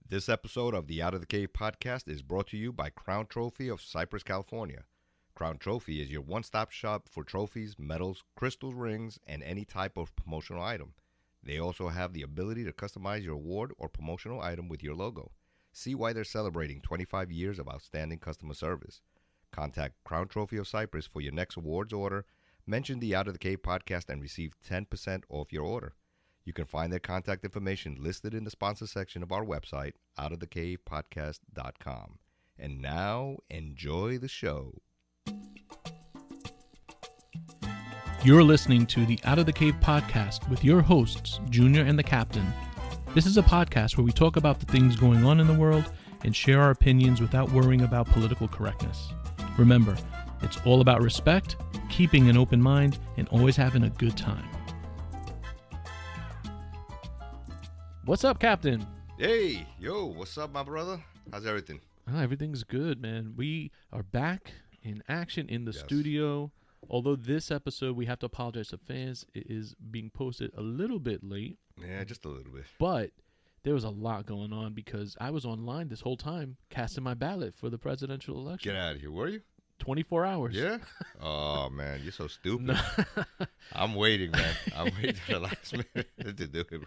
This episode of the Out of the Cave podcast is brought to you by Crown Trophy of Cypress, California. Crown Trophy is your one-stop shop for trophies, medals, crystal rings, and any type of promotional item. They also have the ability to customize your award or promotional item with your logo. See why they're celebrating 25 years of outstanding customer service. Contact Crown Trophy of Cypress for your next awards order. Mention the Out of the Cave podcast and receive 10% off your order. You can find their contact information listed in the sponsor section of our website, outofthecavepodcast.com. And now, enjoy the show. You're listening to the Out of the Cave podcast with your hosts, Junior and the Captain. This is a podcast where we talk about the things going on in the world and share our opinions without worrying about political correctness. Remember, it's all about respect, keeping an open mind, and always having a good time. What's up, Captain? Hey, yo, what's up, my brother? How's everything? Everything's good, man. We are back in action in the studio. Although this episode, we have to apologize to fans. It is being posted a little bit late. Yeah, just a little bit. But there was a lot going on because I was online this whole time casting my ballot for the presidential election. Get out of here. Were you? 24 hours. Yeah? Oh, man, you're so stupid. I'm waiting, man. I'm waiting for the last minute to do it.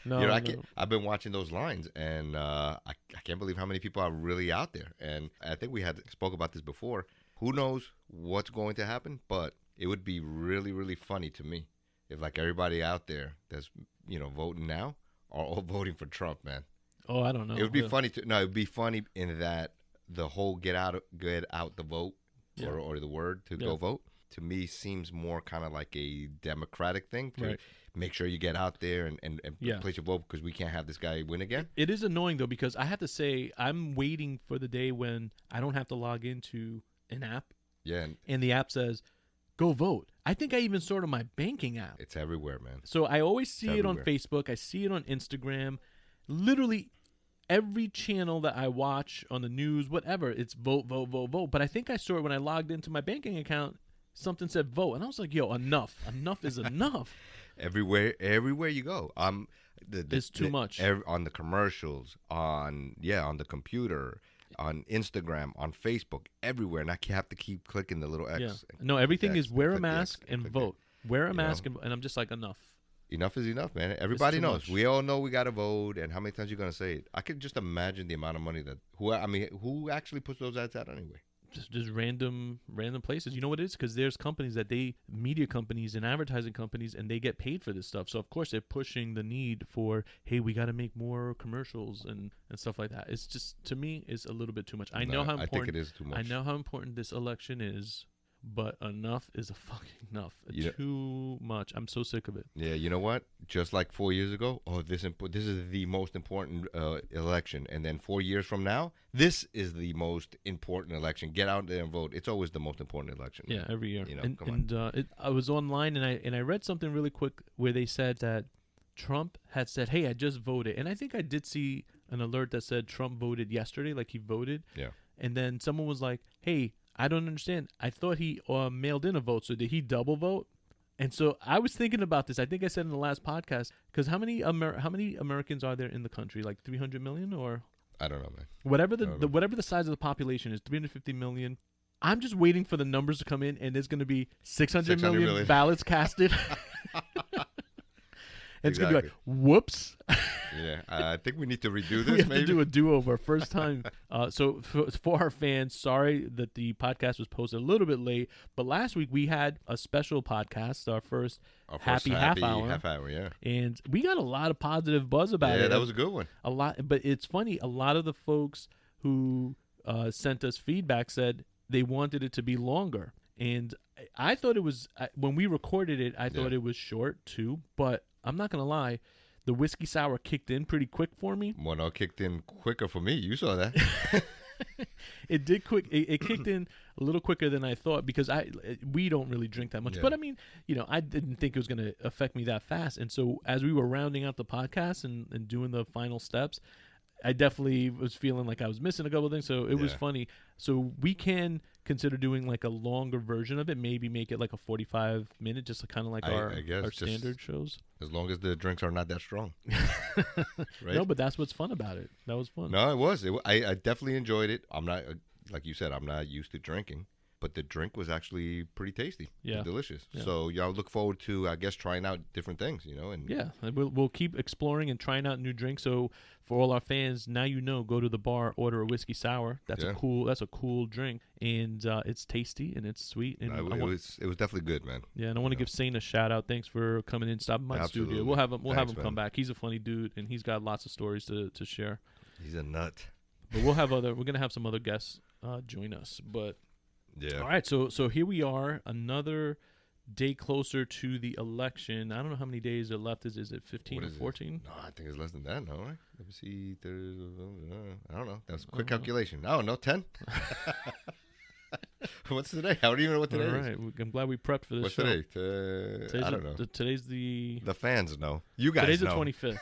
No, you know, I've been watching those lines, and I can't believe how many people are really out there. And I think we had spoke about this before. Who knows what's going to happen, but it would be really, really funny to me if, like, everybody out there that's, you know, voting now are all voting for Trump, man. Oh, I don't know. It would be funny. It would be funny in that the whole get out the vote or the word to go vote, to me, seems more kind of like a democratic thing to make sure you get out there and place your vote, because we can't have this guy win again. It is annoying, though, because I have to say I'm waiting for the day when I don't have to log into an app. Yeah. And the app says, go vote. I think I even saw it on my banking app. It's everywhere, man. So I always see it on Facebook. I see it on Instagram. Literally every channel that I watch on the news, whatever, it's vote, vote, vote, vote. But I think I saw it when I logged into my banking account. Something said vote. And I was like, yo, enough. Enough is enough. Everywhere you go. It's too much. On the commercials, on the computer, on Instagram, on Facebook, everywhere. And I have to keep clicking the little X. Yeah. No, everything is wear a mask and vote. Wear a mask and I'm just like, enough. Enough is enough, man. Everybody knows. Much. We all know we got to vote, and how many times you're going to say it. I could just imagine the amount of money who actually puts those ads out anyway? Just random places. You know what it is? Because there's companies media companies and advertising companies, and they get paid for this stuff. So, of course, they're pushing the need for, hey, we got to make more commercials and stuff like that. It's just, to me, it's a little bit too much. I know how important. I think it is too much. I know how important this election is, but enough is a fucking enough. Too much. I'm so sick of it. Yeah, you know what? Just like 4 years ago, this is the most important election. And then 4 years from now, this is the most important election. Get out there and vote. It's always the most important election. Yeah, every year. You know, I was online and I read something really quick where they said that Trump had said, hey, I just voted. And I think I did see an alert that said Trump voted yesterday, like he voted. Yeah. And then someone was like, hey, I don't understand. I thought he mailed in a vote. So did he double vote? And so I was thinking about this. I think I said in the last podcast, because how many Americans are there in the country? Like 300 million or? I don't know, man. Whatever the size of the population is, 350 million. I'm just waiting for the numbers to come in, and there's going to be 600 million ballots casted. And it's going to be like, whoops. Yeah, I think we need to redo this. We have to do a do-over first time. So for our fans, sorry that the podcast was posted a little bit late, but last week we had a special podcast, our first happy half hour, yeah. And we got a lot of positive buzz about it. Yeah, that was a good one. A lot, but it's funny. A lot of the folks who sent us feedback said they wanted it to be longer, and I thought it was when we recorded it. I thought it was short too, but I'm not gonna lie. The whiskey sour kicked in pretty quick for me. Well, no, it kicked in quicker for me. You saw that. It did quick. It kicked in a little quicker than I thought because we don't really drink that much. Yeah. But I mean, you know, I didn't think it was going to affect me that fast. And so as we were rounding out the podcast and doing the final steps, I definitely was feeling like I was missing a couple of things, so it was funny. So we can consider doing like a longer version of it, maybe make it like a 45-minute, just kind of like our standard shows. As long as the drinks are not that strong. Right? No, but that's what's fun about it. That was fun. No, it was. I definitely enjoyed it. I'm not, like you said, I'm not used to drinking. But the drink was actually pretty tasty. Yeah. Delicious. Yeah. So y'all look forward to, I guess, trying out different things, And yeah, we'll keep exploring and trying out new drinks. So for all our fans, now go to the bar, order a whiskey sour. That's a cool drink, and it's tasty and it's sweet. And it was definitely good, man. Yeah, and I want to give Sane a shout out. Thanks for coming in, stopping by the studio. We'll have him come back. He's a funny dude, and he's got lots of stories to share. He's a nut. But we're gonna have some other guests join us, but. Yeah. All right, so here we are, another day closer to the election. I don't know how many days are left. Is it 15 or 14? No, I think it's less than that. No, right? Let me see. I don't know. That's a quick calculation. I don't know. 10. What's today? I don't even know what today is. All right, I'm glad we prepped for this. What's show. Today? I don't know. Today's the fans know. You guys today's know. Today's the 25th.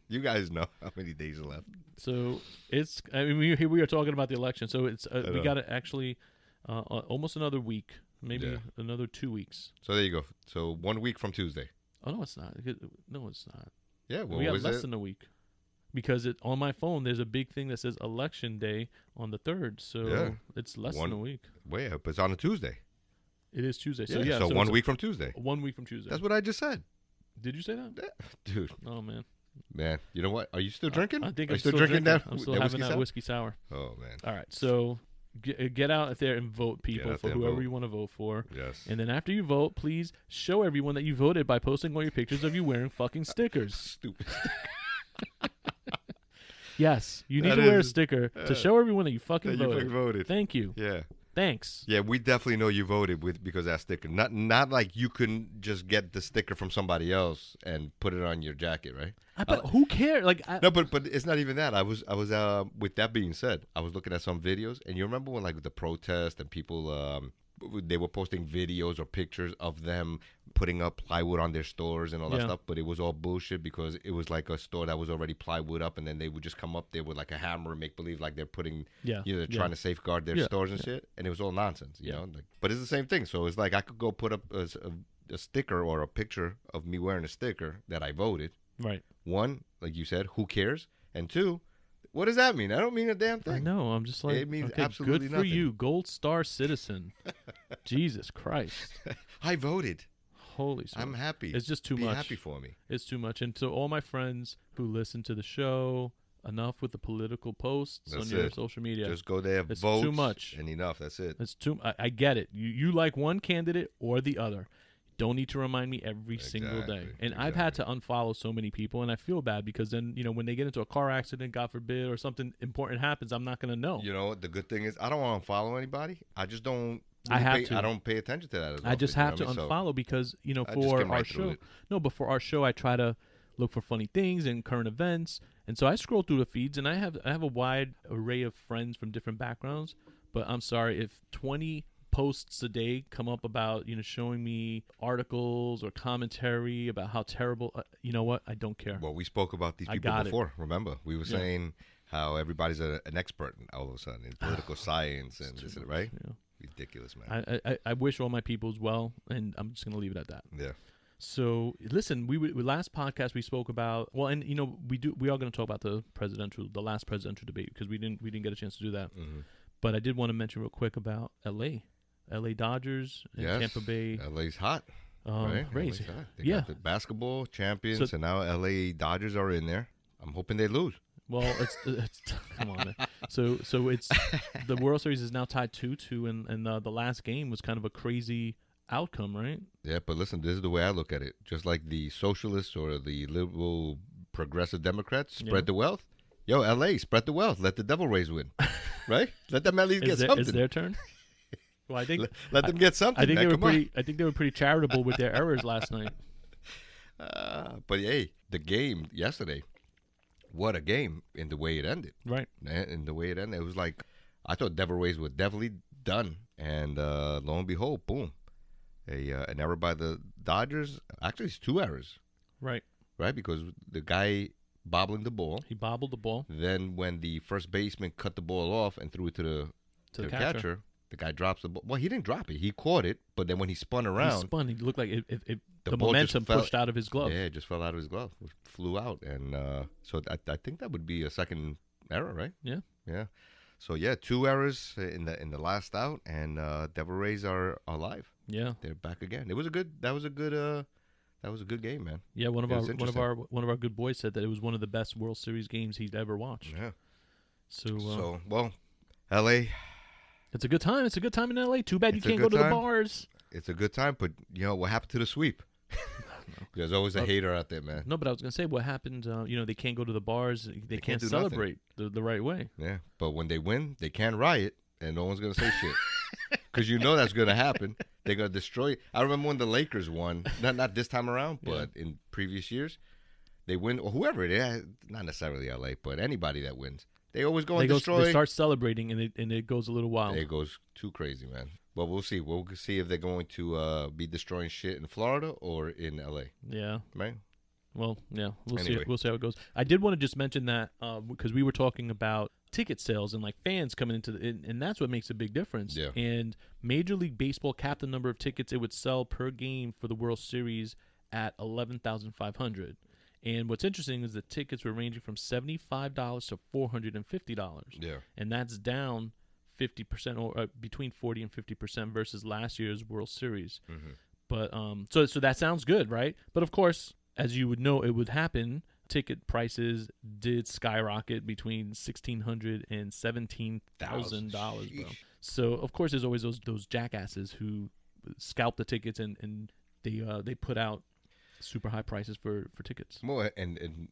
You guys know how many days are left. So here we are talking about the election. So it's we got to actually. Almost another week, maybe another 2 weeks. So there you go. So 1 week from Tuesday. Oh, no, it's not. No, it's not. Yeah, well, we got less than a week. Because on my phone, there's a big thing that says Election Day on the 3rd. So it's less than a week. Wait, but it's on a Tuesday. It is Tuesday. So 1 week from Tuesday. 1 week from Tuesday. That's what I just said. Did you say that? Yeah. Dude. Oh, man. Man, you know what? Are you still drinking? I think I'm still drinking that. I'm still having that whiskey sour. Oh, man. All right, so... Get out there and vote, people, for whoever you want to vote for. Yes. And then after you vote, please show everyone that you voted by posting all your pictures of you wearing fucking stickers. Stupid. Yes, you need to wear a sticker to show everyone that you fucking voted. Thank you. Yeah. Thanks. Yeah, we definitely know you voted because of that sticker. Not like you can just get the sticker from somebody else and put it on your jacket, right? But who cares? No, but it's not even that. I was with that being said, I was looking at some videos, and you remember when the protest and people they were posting videos or pictures of them putting up plywood on their stores and all that stuff, but it was all bullshit because it was like a store that was already plywood up, and then they would just come up there with like a hammer and make believe like they're putting, they're trying to safeguard their stores and shit, and it was all nonsense, you know. But it's the same thing. So it's like I could go put up a sticker or a picture of me wearing a sticker that I voted. Right. One, like you said, who cares? And two, what does that mean? I don't mean a damn thing. I know. I'm just like, it means absolutely good for nothing. You, Gold Star citizen. Jesus Christ. I voted. Holy smokes. I'm happy. It's just too much. Be happy for me. It's too much. And to all my friends who listen to the show, enough with the political posts on your social media. Just go there, it's vote. Too much. And enough. That's it. It's too. I get it. You like one candidate or the other. Don't need to remind me every single day. And I've had to unfollow so many people, and I feel bad because then, when they get into a car accident, God forbid, or something important happens, I'm not going to know. You know, the good thing is I don't want to unfollow anybody. I just don't. I don't pay attention to that. I just have to unfollow because, for our show. No, but for our show, I try to look for funny things and current events. And so I scroll through the feeds, and I have a wide array of friends from different backgrounds. But I'm sorry, if 20 posts a day come up about showing me articles or commentary about how terrible you know what, I don't care. Well, we spoke about these people before. Remember, we were saying how everybody's an expert all of a sudden in political science and this, right? Ridiculous, man. I wish all my people as well, and I'm just gonna leave it at that. Yeah. So listen, we last podcast we spoke about, well, and we are going to talk about the last presidential debate because we didn't get a chance to do that. Mm-hmm. But I did want to mention real quick about LA Dodgers and Tampa Bay. LA's hot. Right? Crazy. Hot. They got the basketball champions, and now LA Dodgers are in there. I'm hoping they lose. Well, it's come on, man. So it's the World Series is now tied 2-2, and the last game was kind of a crazy outcome, right? Yeah, but listen, this is the way I look at it. Just like the socialists or the liberal progressive Democrats spread the wealth. Yo, LA, spread the wealth. Let the Devil Rays win. Right? Let them at least get something. Is their turn? Well, I think let them get something. I think they were pretty charitable with their errors last night. But hey, the game yesterday, what a game in the way it ended. Right. In the way it ended, it was like I thought Devil Rays were definitely done, and lo and behold, boom, an error by the Dodgers. Actually, it's 2 errors. Right. Right, because the guy bobbling the ball. He bobbled the ball Then when the first baseman cut the ball off and threw it to the catcher, the guy drops the ball. Well, he didn't drop it. He caught it, but then when he spun around, He looked like the ball momentum just pushed out of his glove. Yeah, it just fell out of his glove. It flew out. And so I think that would be a second error, right? Yeah. So, 2 errors in the last out, and Devil Rays are alive. Yeah. They're back again. That was a good game, man. Yeah, one of our good boys said that it was one of the best World Series games he'd ever watched. Yeah. So LA. It's a good time. It's a good time in LA. Too bad you can't go to the bars. It's a good time, but what happened to the sweep? There's always a hater out there, man. No, but I was gonna say what happened. They can't go to the bars. They can't celebrate the right way. Yeah, but when they win, they can't riot, and no one's gonna say shit. Because that's going to happen. They're going to destroy. I remember when the Lakers won, not this time around, but in previous years, they win, or whoever it is, not necessarily LA, but anybody that wins, they always go and destroy. They start celebrating, and it goes a little wild. It goes too crazy, man. Well, we'll see. We'll see if they're going to be destroying shit in Florida or in LA. Yeah. Right? Well, yeah. Anyway. See. We'll see how it goes. I did want to just mention that because we were talking about ticket sales and like fans coming into and that's what makes a big difference. Yeah. And Major League Baseball capped the number of tickets it would sell per game for the World Series at 11,500. And what's interesting is the tickets were ranging from $75 to $450. Yeah. And that's down 50% or between 40 and 50% versus last year's World Series. Mm-hmm. But so that sounds good, right? But of course, as you would know, it would happen. Ticket prices did skyrocket between $1,600 and $17,000, bro. So of course, there's always those jackasses who scalp the tickets and they put out super high prices for tickets. Well, and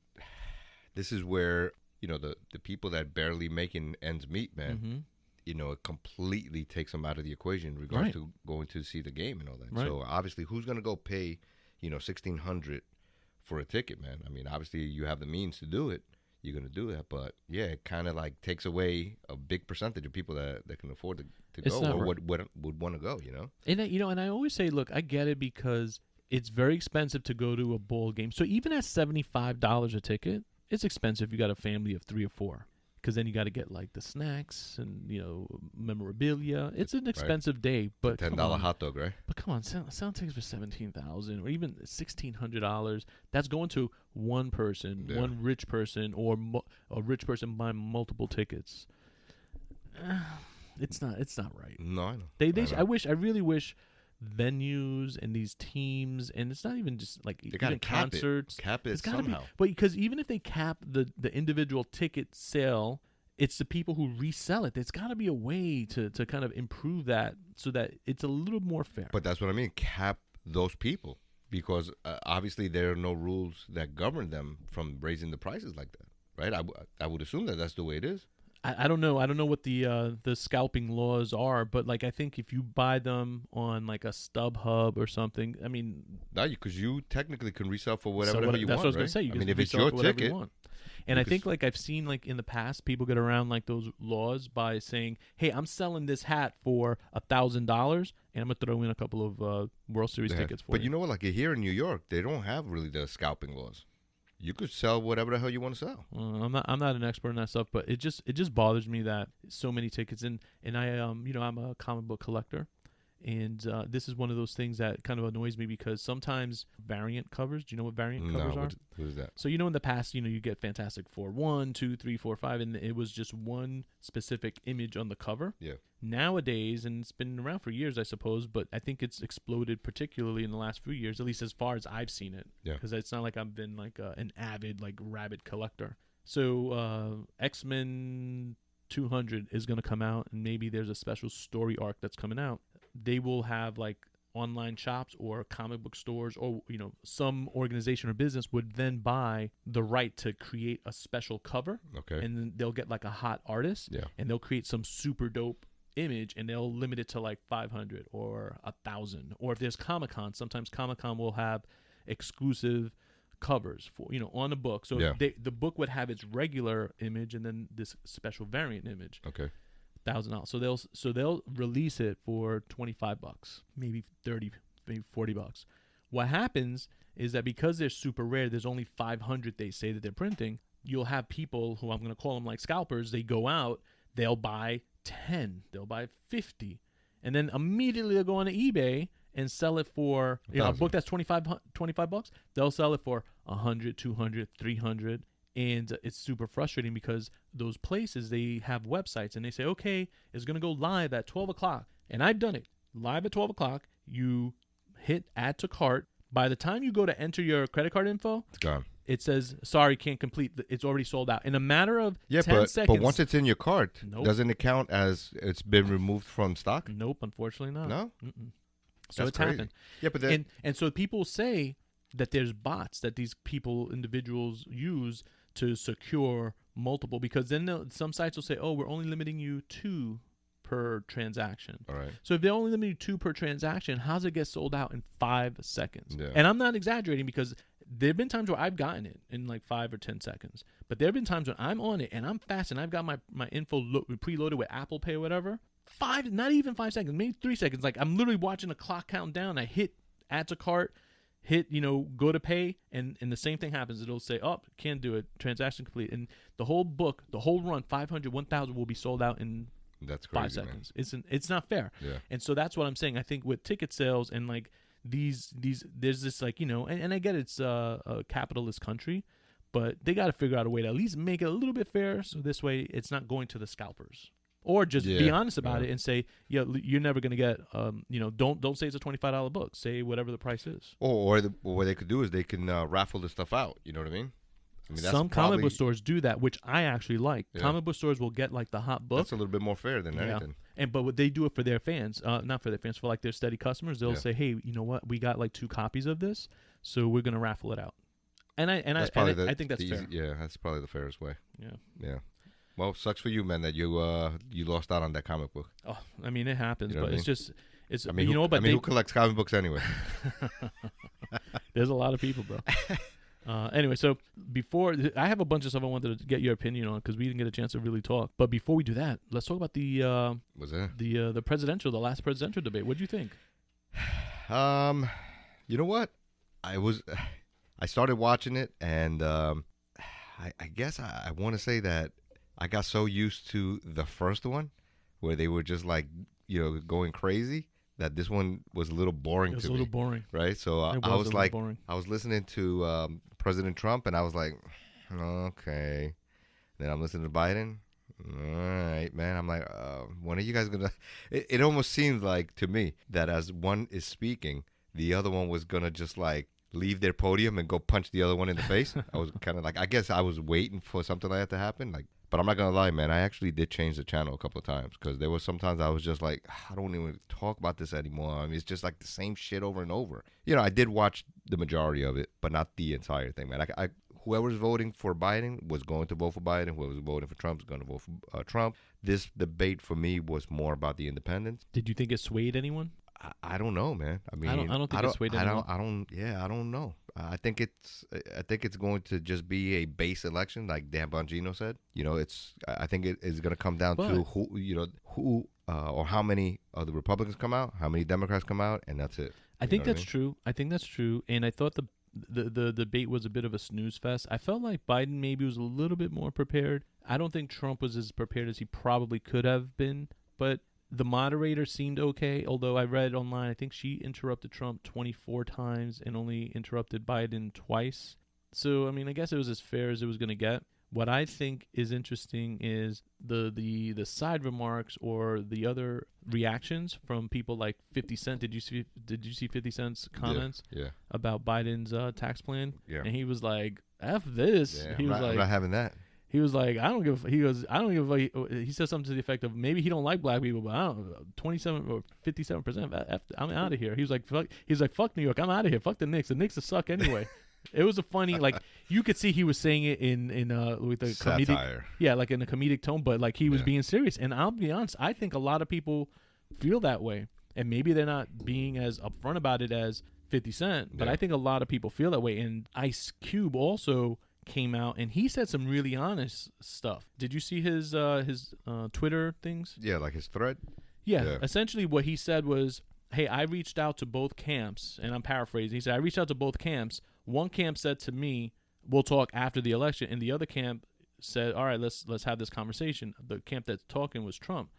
this is where the people that barely making ends meet, man. Mm-hmm. It completely takes them out of the equation in regards to going to see the game and all that. Right. So obviously, who's going to go pay $1,600 for a ticket, man? I mean, obviously, you have the means to do it. You're going to do that, but yeah, it kind of like takes away a big percentage of people that can afford to go or would want to go. And I always say, look, I get it because it's very expensive to go to a bowl game. So even at $75 a ticket, it's expensive. You got a family of 3 or 4. Because then you got to get like the snacks and memorabilia. It's an expensive day, but $10 hot dog, right? But come on, sell tickets for $17,000 or even $1,600. That's going to one person, one rich person, or a rich person buying multiple tickets. It's not right. No, I know. I really wish venues and these teams, and it's not even just like even concerts. Cap it somehow. But because even if they cap the individual ticket sale, it's the people who resell it. There's got to be a way to kind of improve that so that it's a little more fair. But that's what I mean. Cap those people because obviously there are no rules that govern them from raising the prices like that, right? I would assume that that's the way it is. I don't know. I don't know what the scalping laws are, but like I think if you buy them on like a StubHub or something, I mean, no, because you technically can resell for whatever you want. That's what I was right? gonna say. You if it's your ticket, and I think like I've seen like in the past people get around like those laws by saying, "Hey, I'm selling this hat for $1,000, and I'm gonna throw in a couple of World Series tickets for you." But you know what? Like here in New York, they don't have really the scalping laws. You could sell whatever the hell you want to sell. I'm not an expert in that stuff, but it just bothers me that so many tickets and I I'm a comic book collector, and this is one of those things that kind of annoys me because sometimes variant covers. Do you know what variant covers are? What is that? So in the past, you get Fantastic Four 1, 2, 3, 4, 5, and it was just one specific image on the cover. Yeah. Nowadays, and it's been around for years, I suppose, but I think it's exploded particularly in the last few years, at least as far as I've seen it. Yeah. Because it's not like I've been like an avid, like rabid collector. So X-Men 200 is going to come out, and maybe there's a special story arc that's coming out. They will have like online shops or comic book stores or some organization or business would then buy the right to create a special cover. Okay. And then they'll get like a hot artist. Yeah. And they'll create some super dope image and they'll limit it to like 500 or 1,000. Or if there's Comic-Con, sometimes Comic-Con will have exclusive covers for on a book. So the book would have its regular image and then this special variant image. Okay. $1,000. So they'll release it for $25, maybe $30, maybe $40. What happens is that because they're super rare, there's only 500 they say that they're printing. You'll have people who I'm going to call them like scalpers. They go out, they'll buy 10, they'll buy 50, and then immediately they'll go on to eBay and sell it for, a book that's $25, they'll sell it for 100, 200, 300. And it's super frustrating because those places, they have websites and they say, okay, it's going to go live at 12 o'clock. And I've done it. Live at 12 o'clock, you hit add to cart. By the time you go to enter your credit card info, it's gone. It says, sorry, can't complete. It's already sold out. In a matter of 10 seconds. But once it's in your cart, doesn't it count as it's been removed from stock? Nope, unfortunately not. No? Mm-mm. So That's it's crazy. happened. Yeah, but then... And so people say that there's bots that these individuals use to secure multiple, because then some sites will say, oh, we're only limiting you 2 per transaction. All right. So if they're only limiting 2 per transaction, how's it get sold out in 5 seconds? Yeah. And I'm not exaggerating, because there have been times where I've gotten it in like 5 or 10 seconds. But there have been times when I'm on it and I'm fast and I've got my info preloaded with Apple Pay or whatever. Not even 5 seconds, maybe 3 seconds. Like I'm literally watching the clock count down. I hit add to cart, hit, go to pay, and the same thing happens. It'll say, oh, can't do it, transaction complete. And the whole book, the whole run, 500, 1,000 will be sold out in That's crazy, 5 seconds. It's not fair. Yeah. And so that's what I'm saying. I think with ticket sales and like these there's this like, and I get it's a capitalist country, but they got to figure out a way to at least make it a little bit fair, so this way it's not going to the scalpers. Or just be honest about it and say, you're never going to get, don't say it's a $25 book. Say whatever the price is. Or what they could do is they can raffle the stuff out. You know what I mean? That's some comic book stores do that, which I actually like. Yeah. Comic book stores will get like the hot book. That's a little bit more fair than anything. But what they do it for their fans, not for their fans, for like their steady customers. They'll say, hey, you know what? We got like 2 copies of this, so we're going to raffle it out. And I think that's fair. Yeah, that's probably the fairest way. Yeah. Yeah. Well, sucks for you, man, that you lost out on that comic book. Oh, I mean, it happens, but it's just, it's. I mean, who collects comic books anyway? There's a lot of people, bro. Anyway, so before I have a bunch of stuff I wanted to get your opinion on because we didn't get a chance to really talk. But before we do that, let's talk about the last presidential debate. What do you think? You know what? I started watching it, and I guess I want to say that I got so used to the first one, where they were just like going crazy, that this one was a little boring to me. It was a little boring, right? So I was like, boring. I was listening to President Trump, and I was like, okay. Then I'm listening to Biden. All right, man. I'm like, when are you guys gonna? It almost seemed like to me that as one is speaking, the other one was gonna just like leave their podium and go punch the other one in the face. I was kind of like, I guess I was waiting for something like that to happen. Like, but I'm not gonna lie, man. I actually did change the channel a couple of times because there was sometimes I was just like, I don't even talk about this anymore. I mean, it's just like the same shit over and over. I did watch the majority of it, but not the entire thing, man. Whoever's voting for Biden was going to vote for Biden. Whoever's voting for Trump is going to vote for Trump. This debate for me was more about the independents. Did you think it swayed anyone? I don't know, man. I mean, I don't think it swayed anyone. I don't know. I think it's going to just be a base election, like Dan Bongino said. I think it is going to come down to who or how many of the Republicans come out, how many Democrats come out, and that's it. I think that's true. I think that's true. And I thought the debate was a bit of a snooze fest. I felt like Biden maybe was a little bit more prepared. I don't think Trump was as prepared as he probably could have been, but the moderator seemed okay, although I read online, I think she interrupted Trump 24 times and only interrupted Biden twice. So, I mean, I guess it was as fair as it was going to get. What I think is interesting is the side remarks or the other reactions from people like 50 Cent. Did you see 50 Cent's comments about Biden's tax plan? Yeah. And he was like, F this. Yeah, I'm not having that. He was like, I don't give. He said something to the effect of maybe he don't like black people, but I don't. 27 or 57%. I'm out of here. He was like, fuck New York. I'm out of here. Fuck the Knicks. The Knicks suck anyway. It was a funny, like you could see he was saying it in with a satire. Comedic, like in a comedic tone, but like he was being serious. And I'll be honest, I think a lot of people feel that way, and maybe they're not being as upfront about it as 50 Cent, but I think a lot of people feel that way. And Ice Cube also came out and he said some really honest stuff. Did you see his Twitter things? Yeah, like his thread. Yeah, essentially what he said was, hey, I reached out to both camps, and I'm paraphrasing. He said, I reached out to both camps. One camp said to me, we'll talk after the election, and the other camp said, all right, let's have this conversation. The camp that's talking was Trump.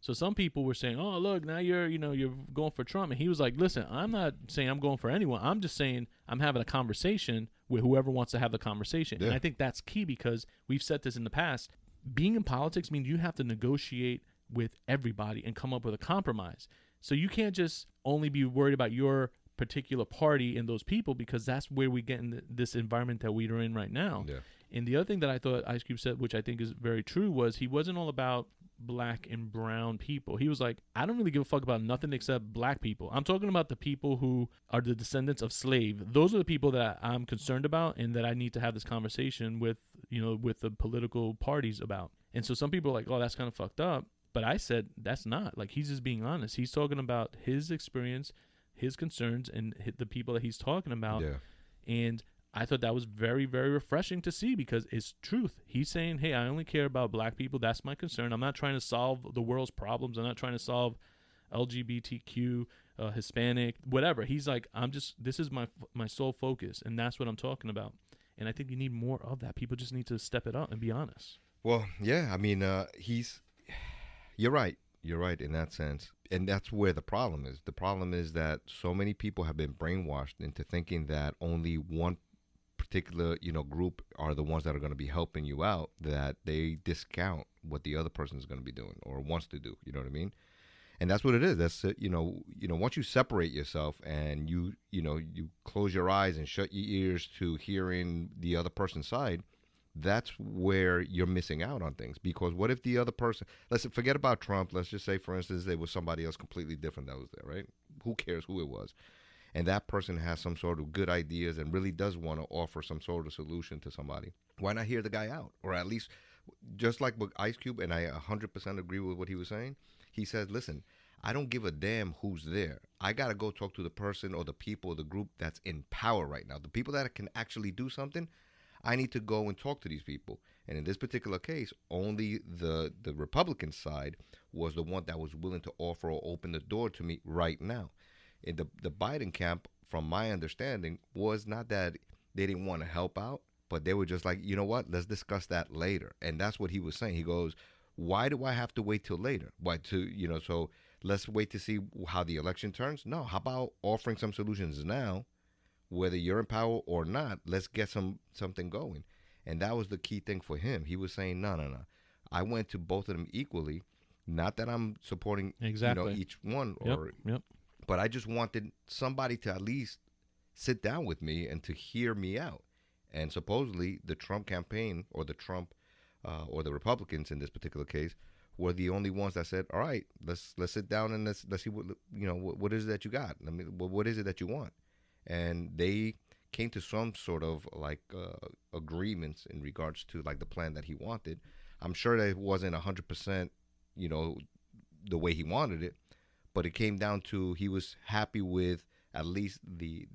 So some people were saying, oh, look, now you're going for Trump. And he was like, listen, I'm not saying I'm going for anyone. I'm just saying I'm having a conversation with whoever wants to have the conversation. Yeah. And I think that's key because we've said this in the past. Being in politics means you have to negotiate with everybody and come up with a compromise. So you can't just only be worried about your particular party and those people, because that's where we get in this environment that we are in right now. Yeah. And the other thing that I thought Ice Cube said, which I think is very true, was he wasn't all about black and brown people. He was like, I don't really give a fuck about nothing except black people. I'm talking about the people who are the descendants of slaves. Those are the people that I'm concerned about and that I need to have this conversation with, with the political parties about. And so some people are like, oh, that's kind of fucked up. But I said, that's not. Like, he's just being honest. He's talking about his experience, his concerns, and the people that he's talking about. Yeah. And I thought that was very, very refreshing to see because it's truth. He's saying, hey, I only care about black people. That's my concern. I'm not trying to solve the world's problems. I'm not trying to solve LGBTQ, Hispanic, whatever. He's like, this is my sole focus, and that's what I'm talking about. And I think you need more of that. People just need to step it up and be honest. Well, yeah, I mean, you're right. You're right in that sense. And that's where the problem is. The problem is that so many people have been brainwashed into thinking that only one particular, group are the ones that are going to be helping you out, that they discount what the other person is going to be doing or wants to do. You know what I mean? And that's what it is. That's once you separate yourself and you close your eyes and shut your ears to hearing the other person's side, that's where you're missing out on things. Because what if the other person, let's forget about Trump. Let's just say, for instance, there was somebody else completely different that was there, right? Who cares who it was? And that person has some sort of good ideas and really does want to offer some sort of solution to somebody. Why not hear the guy out? Or at least, just like with Ice Cube, and I 100% agree with what he was saying, he said, listen, I don't give a damn who's there. I got to go talk to the person or the people or the group that's in power right now. The people that can actually do something, I need to go and talk to these people. And in this particular case, only the Republican side was the one that was willing to offer or open the door to me right now. In the Biden camp, from my understanding, was not that they didn't want to help out, but they were just like, you know what, let's discuss that later. And that's what he was saying. He goes, why do I have to wait till later? So let's wait to see how the election turns? No, how about offering some solutions now, whether you're in power or not, let's get something going. And that was the key thing for him. He was saying, no. I went to both of them equally. Not that I'm supporting each one, but I just wanted somebody to at least sit down with me and to hear me out. And supposedly the Trump campaign or the Trump or the Republicans in this particular case were the only ones that said, all right, let's sit down and let's see what is it that you got? I mean, what is it that you want? And they came to some sort of agreements in regards to like the plan that he wanted. I'm sure that it wasn't 100%, the way he wanted it, but it came down to he was happy with at least the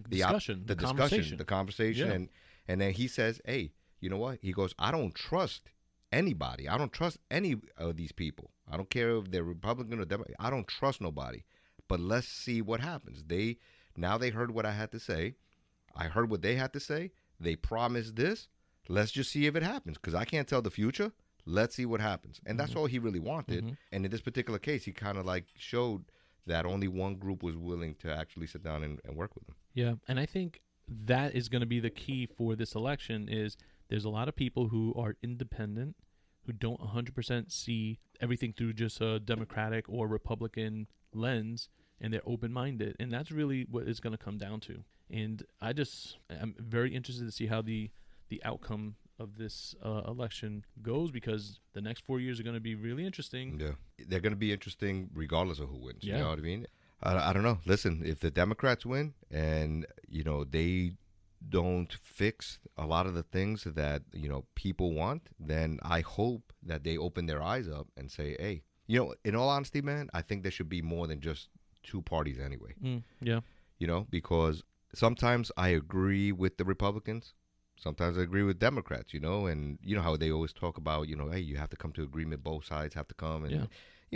discussion, the conversation, Yeah. and then he says, hey, you know what? He goes, I don't trust anybody. I don't trust any of these people. I don't care if they're Republican or Democrat. I don't trust nobody. But let's see what happens. Now they heard what I had to say. I heard what they had to say. They promised this. Let's just see if it happens, because I can't tell the future. Let's see what happens. And that's all he really wanted. Mm-hmm. And in this particular case, he kind of like showed that only one group was willing to actually sit down and work with him. Yeah, and I think that is going to be the key for this election is there's a lot of people who are independent, who don't 100% see everything through just a Democratic or Republican lens, and they're open-minded. And that's really what it's going to come down to. And I'm very interested to see how the outcome of this election goes, because the next 4 years are going to be really interesting. Yeah, they're going to be interesting regardless of who wins. Yeah. You know what I mean? I don't know. Listen, if the Democrats win and, they don't fix a lot of the things that, people want, then I hope that they open their eyes up and say, hey, in all honesty, man, I think there should be more than just two parties anyway. Yeah. Because sometimes I agree with the Republicans. Sometimes I agree with Democrats, and you know how they always talk about, hey, you have to come to agreement. Both sides have to come.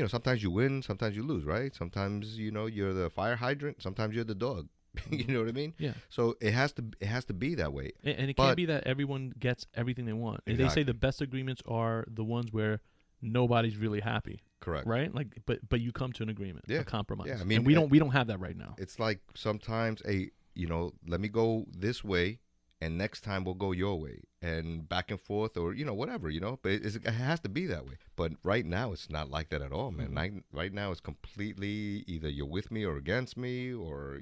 sometimes you win, sometimes you lose, right? Sometimes, you're the fire hydrant, sometimes you're the dog. You know what I mean? Yeah. So it has to be that way. And it can't be that everyone gets everything they want. Exactly. They say the best agreements are the ones where nobody's really happy. Correct. Right? Like, but you come to an agreement, a compromise. Yeah, I mean, and we don't have that right now. It's like sometimes let me go this way, and next time we'll go your way, and back and forth, or whatever, But it has to be that way. But right now, it's not like that at all, man. Mm-hmm. Right now, it's completely either you're with me or against me, or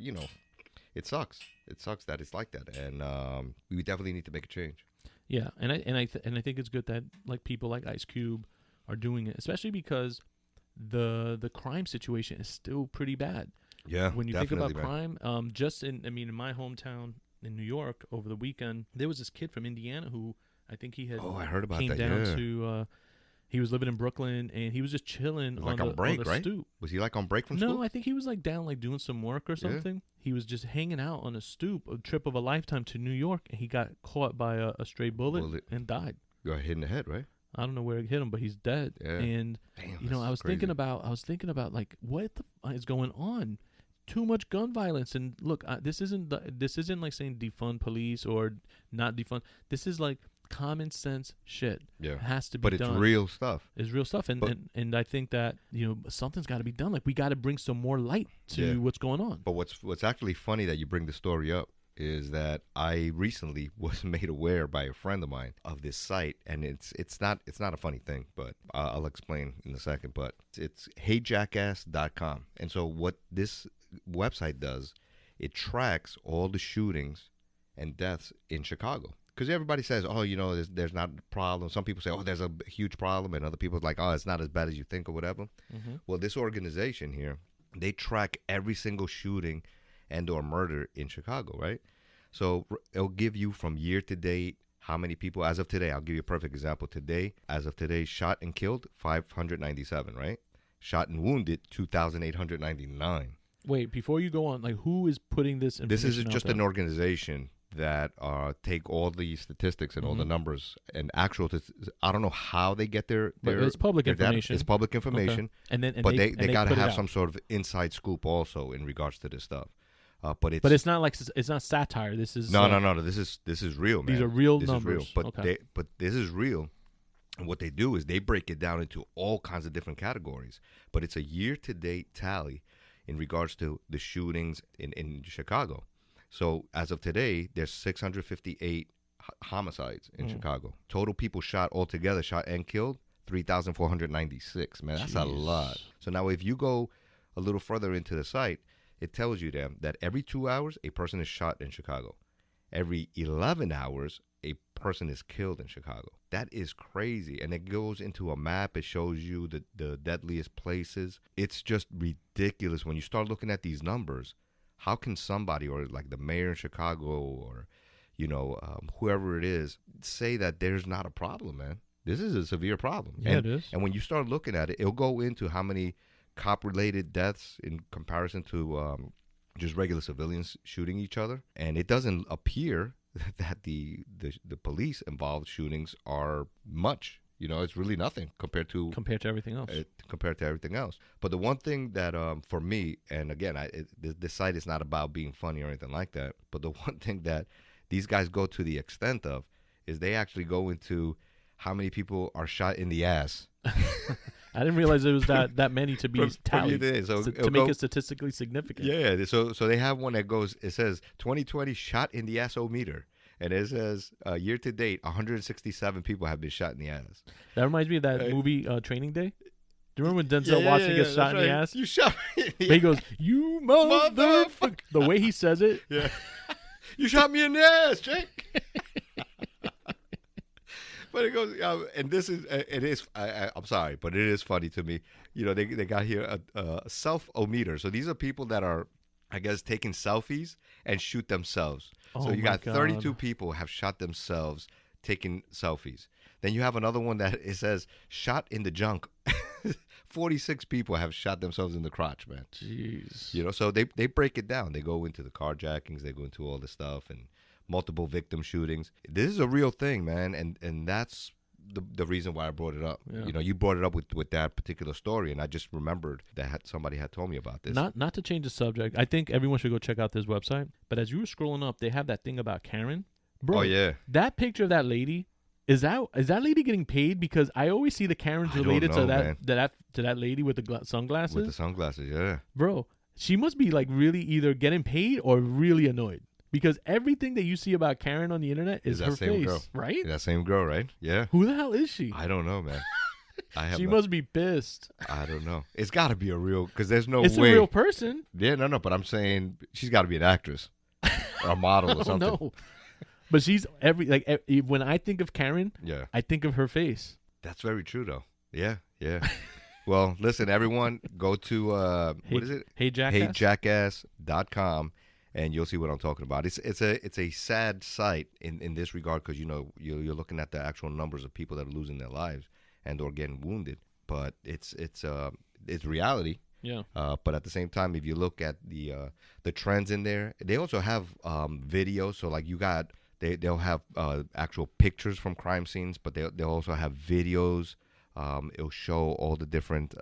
it sucks. It sucks that it's like that, and we definitely need to make a change. Yeah, and I think it's good that like people like Ice Cube are doing it, especially because the crime situation is still pretty bad. Yeah, when you think about crime, in my hometown in New York over the weekend, there was this kid from Indiana who I think he had I heard about came that. down yeah. to he was living in Brooklyn and he was just chilling on the right? stoop. Was he like on break from school? No, I think he was like down like doing some work or something. Yeah. He was just hanging out on a stoop, a trip of a lifetime to New York, and he got caught by a stray bullet and died. Got hit in the head, right? I don't know where it hit him, but he's dead. Yeah. And damn, I was thinking about like what is going on. Too much gun violence, and look, this isn't like saying defund police or not defund. This is like common sense shit. Yeah, it has to be done. But it's real stuff. It's real stuff, and I think that something's got to be done. Like we got to bring some more light to what's going on. But what's actually funny that you bring the story up is that I recently was made aware by a friend of mine of this site, and it's not a funny thing, but I'll explain in a second. But it's heyjackass.com, and so what this website does, it tracks all the shootings and deaths in Chicago. Because everybody says, there's not a problem. Some people say, there's a huge problem, and other people are like, it's not as bad as you think or whatever. Mm-hmm. Well, this organization here, they track every single shooting and or murder in Chicago, right? So it'll give you from year to date how many people, as of today, I'll give you a perfect example. Today, as of today, shot and killed, 597, right? Shot and wounded, 2,899. Wait, before you go on, like who is putting this information This is just an organization that take all the statistics and all the numbers and actual. I don't know how they get their it's public information. It's public information, okay. But they got to have some sort of inside scoop also in regards to this stuff. But it's not like it's not satire. This is no. This is real, man. These are real this numbers. Is real. But this is real. And what they do is they break it down into all kinds of different categories. But it's a year-to-date tally in regards to the shootings in Chicago. So as of today, there's 658 homicides in Chicago. Total people shot altogether, shot and killed, 3,496. Man, that's a lot. So now if you go a little further into the site, it tells you that every 2 hours, a person is shot in Chicago. Every 11 hours, a person is killed in Chicago. That is crazy. And it goes into a map. It shows you the deadliest places. It's just ridiculous when you start looking at these numbers. How can somebody, or like the mayor in Chicago, or whoever it is, say that there's not a problem, man? This is a severe problem. Yeah, it is. And when you start looking at it, it'll go into how many cop-related deaths in comparison to just regular civilians shooting each other. And it doesn't appear that the police-involved shootings are much. It's really nothing compared to everything else. But the one thing that for me, and again, this site is not about being funny or anything like that, but the one thing that these guys go to the extent of is they actually go into how many people are shot in the ass. I didn't realize it was that many to be tallied to make it statistically significant. Yeah, so they have one that goes, it says 2020 shot in the ass-o-meter. And it says, year to date, 167 people have been shot in the ass. That reminds me of that movie, Training Day. Do you remember when Denzel Washington gets shot in the ass? You shot me in the ass. He goes, you motherfucker. The way he says it. Yeah. You shot me in the ass, Jake. But it goes, and this is, I'm sorry, but it is funny to me. They got here a self-o-meter. So these are people that are, I guess, taking selfies and shoot themselves. So you got 32 people have shot themselves taking selfies. Then you have another one that it says shot in the junk. 46 people have shot themselves in the crotch, man. Jeez. So they break it down. They go into the carjackings. They go into all this stuff and multiple victim shootings. This is a real thing, man. And that's the reason why I brought it up. Yeah. You know, you brought it up with that particular story, and I just remembered that somebody had told me about this. Not to change the subject. I think everyone should go check out this website. But as you were scrolling up, they have that thing about Karen. Bro, oh yeah, that picture of that lady, is that lady getting paid? Because I always see the Karens related to that lady with the sunglasses. With the sunglasses, yeah. Bro, she must be like really either getting paid or really annoyed. Because everything that you see about Karen on the internet is her face, girl. Right? That same girl, right? Yeah. Who the hell is she? I don't know, man. She must be pissed. I don't know. It's got to be a real, because there's no way. It's a real person. Yeah, no, but I'm saying she's got to be an actress or a model or something. No. But she's when I think of Karen, I think of her face. That's very true, though. Yeah. Well, listen, everyone, go to, what is it? HeyJackass.com. And you'll see what I'm talking about. It's a sad sight in this regard because, you know, you're looking at the actual numbers of people that are losing their lives and or getting wounded. But it's reality. Yeah. But at the same time, if you look at the trends in there, they also have videos. So like they'll have actual pictures from crime scenes, but they'll also have videos. It'll show all the different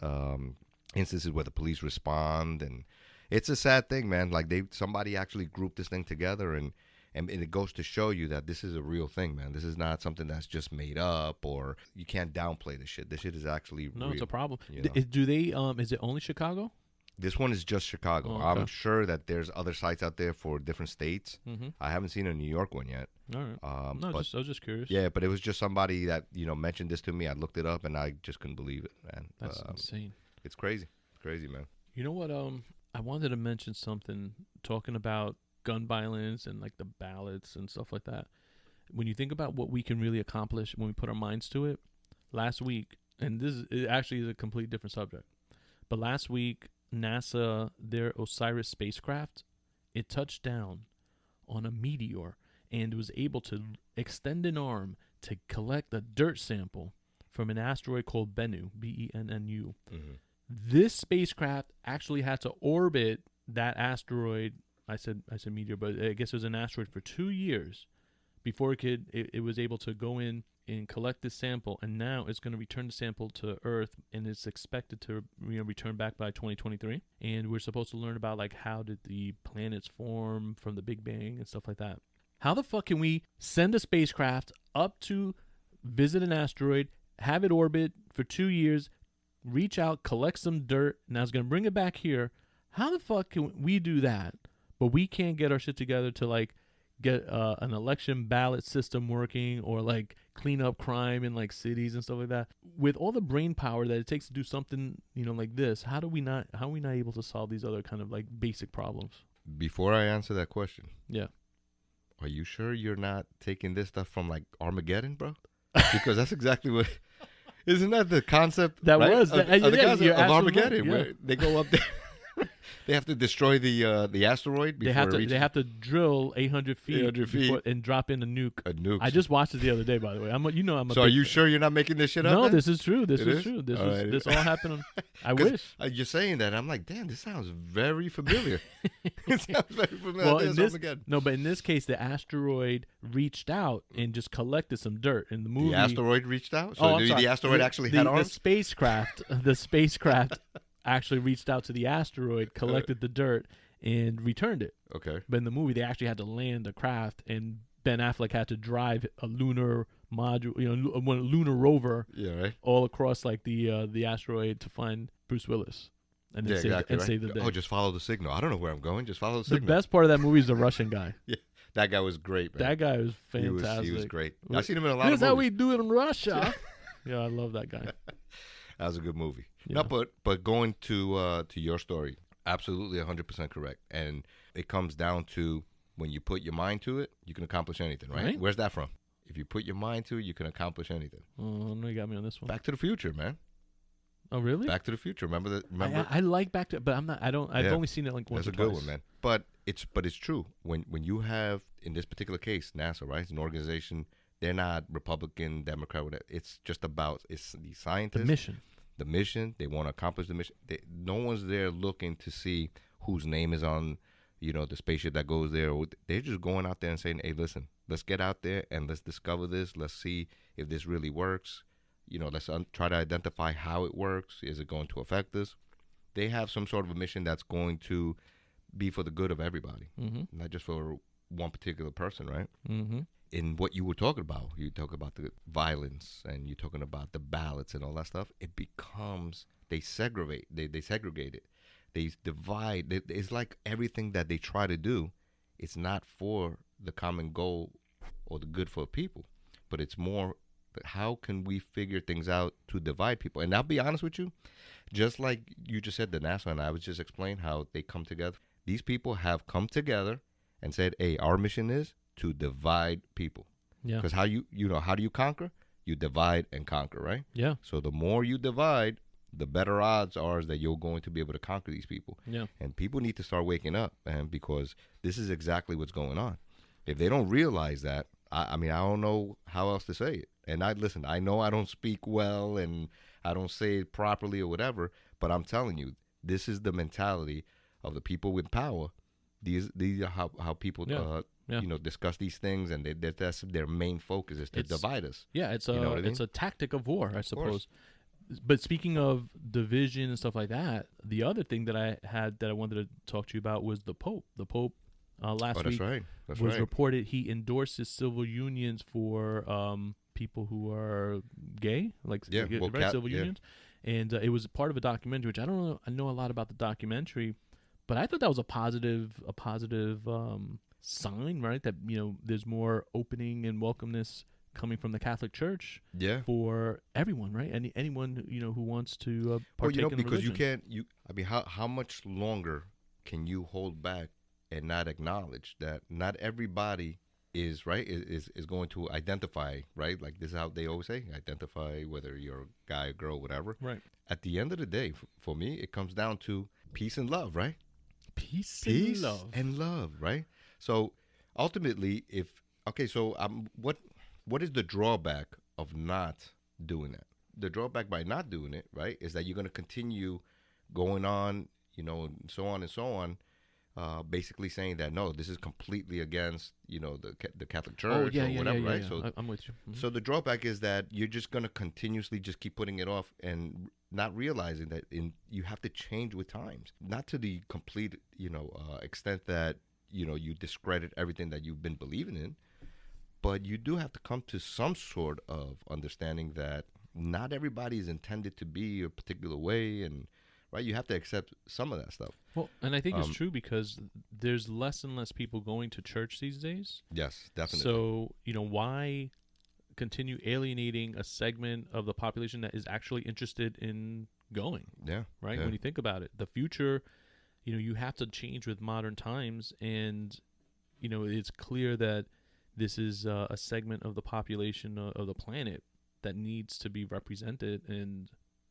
instances where the police respond, and it's a sad thing, man. Like somebody actually grouped this thing together, and it goes to show you that this is a real thing, man. This is not something that's just made up, or you can't downplay this shit. This shit is actually real. It's a problem. You know? Do they? Is it only Chicago? This one is just Chicago. Oh, okay. I'm sure that there's other sites out there for different states. Mm-hmm. I haven't seen a New York one yet. All right. I was just curious. Yeah, but it was just somebody that mentioned this to me. I looked it up and I just couldn't believe it, man. That's insane. It's crazy. It's crazy, man. You know what? I wanted to mention something talking about gun violence and like the ballots and stuff like that. When you think about what we can really accomplish when we put our minds to it, last week, and it actually is a complete different subject, but last week, NASA, their Osiris spacecraft, it touched down on a meteor and was able to extend an arm to collect a dirt sample from an asteroid called Bennu, Bennu. Mm-hmm. This spacecraft actually had to orbit that asteroid. I said meteor, but I guess it was an asteroid for 2 years before it was able to go in and collect this sample, and now it's going to return the sample to Earth, and it's expected to return back by 2023. And we're supposed to learn about like how did the planets form from the Big Bang and stuff like that. How the fuck can we send a spacecraft up to visit an asteroid, have it orbit for 2 years, reach out, collect some dirt, now it's going to bring it back here? How the fuck can we do that, but we can't get our shit together to like get an election ballot system working, or like clean up crime in like cities and stuff like that? With all the brain power that it takes to do something, like this, how are we not able to solve these other kind of like basic problems? Before I answer that question, yeah, are you sure you're not taking this stuff from like Armageddon, bro? Because that's exactly what. Isn't that the concept? That right? was the concept of Armageddon, right. where they go up there. They have to destroy the asteroid before they have to drill 800 feet and drop in a nuke. I just watched it the other day, by the way. So are you sure you're not making this shit up? No, then? This is true. This is true. This all happened. I wish. You're saying that. I'm like, damn, this sounds very familiar. It sounds very familiar. Well, but in this case, the asteroid reached out and just collected some dirt. In the movie, the asteroid reached out. So the asteroid actually had arms. The spacecraft actually reached out to the asteroid, collected the dirt, and returned it. Okay. But in the movie, they actually had to land the craft, and Ben Affleck had to drive a lunar module, a lunar rover, all across like the asteroid to find Bruce Willis, and then save the day. Oh, just follow the signal. I don't know where I'm going. Just follow the signal. The best part of that movie is the Russian guy. Yeah, that guy was great, man. That guy was fantastic. He was great. I've seen him in a lot of movies. This is how we do it in Russia. Yeah, I love that guy. That was a good movie. Yeah. No, but going to your story, absolutely 100% correct. And it comes down to when you put your mind to it, you can accomplish anything, right? Where's that from? If you put your mind to it, you can accomplish anything. Oh, no, you got me on this one. Back to the Future, man. Oh, really? Back to the Future. Remember? I like Back to, but I'm not. I've only seen it like once or twice. That's a good one, man. But it's true. When you have, in this particular case, NASA, right? It's an organization. They're not Republican, Democrat, whatever. It's just about the scientists. The mission. They want to accomplish the mission. No one's there looking to see whose name is on, the spaceship that goes there. They're just going out there and saying, hey, listen, let's get out there and let's discover this. Let's see if this really works. Let's try to identify how it works. Is it going to affect us? They have some sort of a mission that's going to be for the good of everybody, not just for one particular person, right? In what you were talking about, you talk about the violence and you're talking about the ballots and all that stuff. It becomes, they segregate it. They divide. It's like everything that they try to do, it's not for the common goal or the good for people, but it's more how can we figure things out to divide people. And I'll be honest with you, just like you just said, the NASA, and I was just explaining how they come together. These people have come together and said, hey, our mission is to divide people. Yeah. Because how do you conquer? You divide and conquer, right? Yeah. So the more you divide, the better odds are that you're going to be able to conquer these people. Yeah. And people need to start waking up, man, because this is exactly what's going on. If they don't realize that, I don't know how else to say it. And I know I don't speak well and I don't say it properly or whatever, but I'm telling you, this is the mentality of the people with power. These are how people discuss these things, and that's their main focus is to divide us. Yeah, it's a tactic of war, I suppose. But speaking of division and stuff like that, the other thing that I wanted to talk to you about was the Pope. The Pope last week was reported he endorses civil unions for people who are gay, civil unions. And it was part of a documentary, which I know a lot about the documentary, but I thought that was a positive sign, right? That there's more opening and welcomeness coming from the Catholic Church, for everyone, right? Anyone who wants to partake in because religion. How much longer can you hold back and not acknowledge that not everybody is going to identify, right? Like this is how they always say, identify whether you're a guy, girl, whatever. Right. At the end of the day, for me, it comes down to peace and love, right? Peace and love, right? So ultimately, what is the drawback of not doing that? The drawback by not doing it, right, is that you're going to continue going on, so on and so on, basically saying that, no, this is completely against, the Catholic Church or whatever, right? Yeah. So I'm with you. Mm-hmm. So the drawback is that you're just going to continuously just keep putting it off and not realizing that you have to change with times, not to the complete, extent that, you discredit everything that you've been believing in. But you do have to come to some sort of understanding that not everybody is intended to be a particular way, and right, you have to accept some of that stuff. Well, and I think it's true because there's less and less people going to church these days. Yes, definitely. So, why continue alienating a segment of the population that is actually interested in going? Yeah. Right? Yeah. When you think about it, the future, you have to change with modern times, and, it's clear that this is a segment of the population of the planet that needs to be represented, and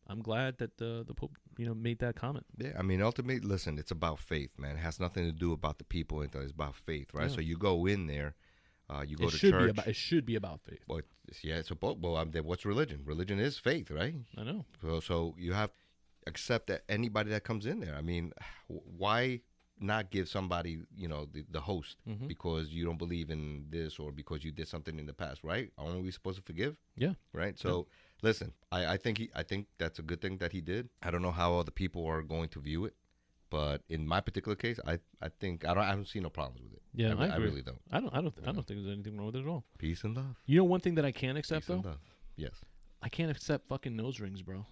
I'm glad that the Pope, made that comment. Yeah, ultimately, listen, it's about faith, man. It has nothing to do about the people. It's about faith, right? Yeah. So you go in there, you go to church. It should be about faith. Well, yeah, then what's religion? Religion is faith, right? I know. So you have to accept that anybody that comes in there. Why not give somebody, the host because you don't believe in this or because you did something in the past, right? Aren't we supposed to forgive? Yeah. Right. So listen, I think that's a good thing that he did. I don't know how other people are going to view it, but in my particular case, I think I don't see no problems with it. Yeah, I really don't. I don't think there's anything wrong with it at all. Peace and love. One thing that I can't accept though. Yes. I can't accept fucking nose rings, bro.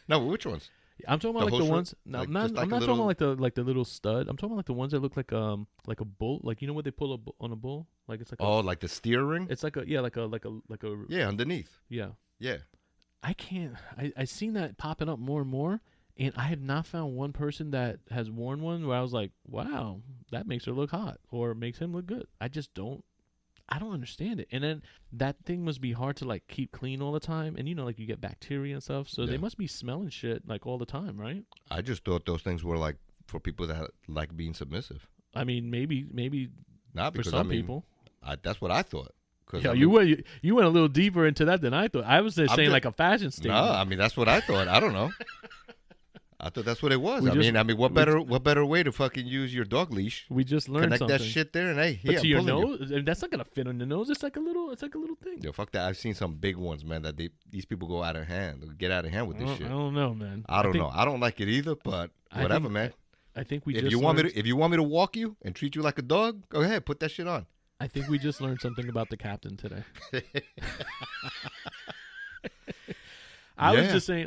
No, which ones? I'm talking about the ones. No, I'm not talking about the little stud. I'm talking about the ones that look like a bull. Like what they pull on a bull? Like it's like like the steer ring. It's like a underneath. Yeah. Yeah. I can't. I seen that popping up more and more, and I have not found one person that has worn one where I was like, wow, that makes her look hot or makes him look good. I just don't. I don't understand it. And then that thing must be hard to keep clean all the time. And you get bacteria and stuff. So they must be smelling shit all the time, right? I just thought those things were for people that like being submissive. Maybe not for some people. That's what I thought. Yeah, you went a little deeper into that than I thought. I was just saying like a fashion statement. No, that's what I thought. I don't know. I thought that's what it was. We I mean, what we better way to fucking use your dog leash? We just learned Connect something. that shit there, and hey, But here, to I'm your pulling nose, that's not gonna fit on the nose. It's like a little thing. Yo, fuck that. I've seen some big ones, man. That these people go out of hand, get out of hand with this shit. I don't know, man. I don't know. I don't like it either. But whatever, man. I think we. If you want me to walk you and treat you like a dog, go ahead, put that shit on. I think we just learned something about the captain today. I was just saying.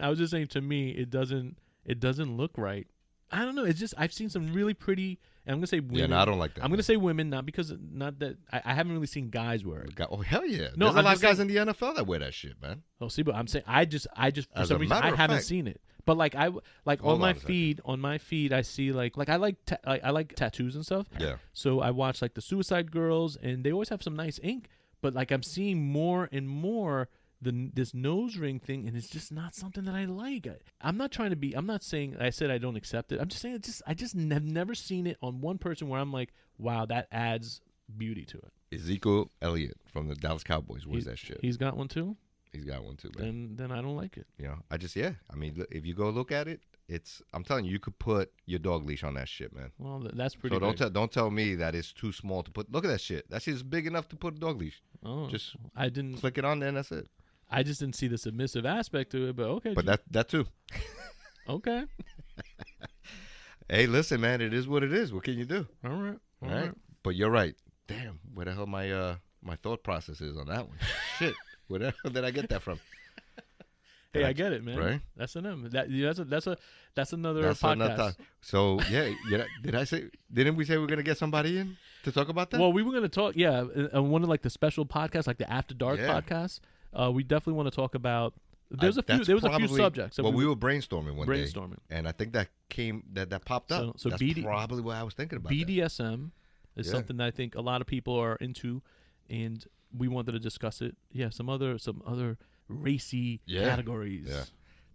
To me, it doesn't look right. I don't know. It's just I've seen some really pretty. And I'm gonna say women. Yeah, no, I don't like that. I'm gonna say women, not that I haven't really seen guys wear it. Oh hell yeah! No, there's a lot of guys in the NFL that wear that shit, man. Oh, see, but I'm saying I just for some reason matter I of haven't fact- seen it. But like on my feed, I see like I like tattoos and stuff. Yeah. So I watch like the Suicide Girls, and they always have some nice ink. But like I'm seeing more and more this nose ring thing, and it's just not something that I like. I'm not saying I said I don't accept it. I'm just saying I just have never seen it on one person where I'm like, wow, that adds beauty to it. Ezekiel Elliott from the Dallas Cowboys wears that shit. He's got one too. He's got one too, man. Then I don't like it. You know, I mean, if you go look at it, I'm telling you could put your dog leash on that shit, man. Well, that's pretty. So don't tell me that it's too small to put. Look at that shit. That shit is big enough to put a dog leash. Oh, just I didn't click it on there and that's it. I just didn't see the submissive aspect to it, but okay. But that too. Okay. Hey, listen, man, it is what it is. What can you do? All right. All right. But you're right. Damn, where the hell my thought process is on that one? Shit, where the hell did I get that from? Hey, I get it, man. Right? That's an M. That's another That's podcast. another time. So yeah, didn't we say we're gonna get somebody in to talk about that? Well, we were going to talk, one of like the special podcasts, like the After Dark podcast. We definitely want to talk about. There was a few subjects. Well, we were brainstorming one day, brainstorming, and I think that popped up. So that's probably what I was thinking about. BDSM is something that I think a lot of people are into, and we wanted to discuss it. Yeah, some other racy categories. Yeah.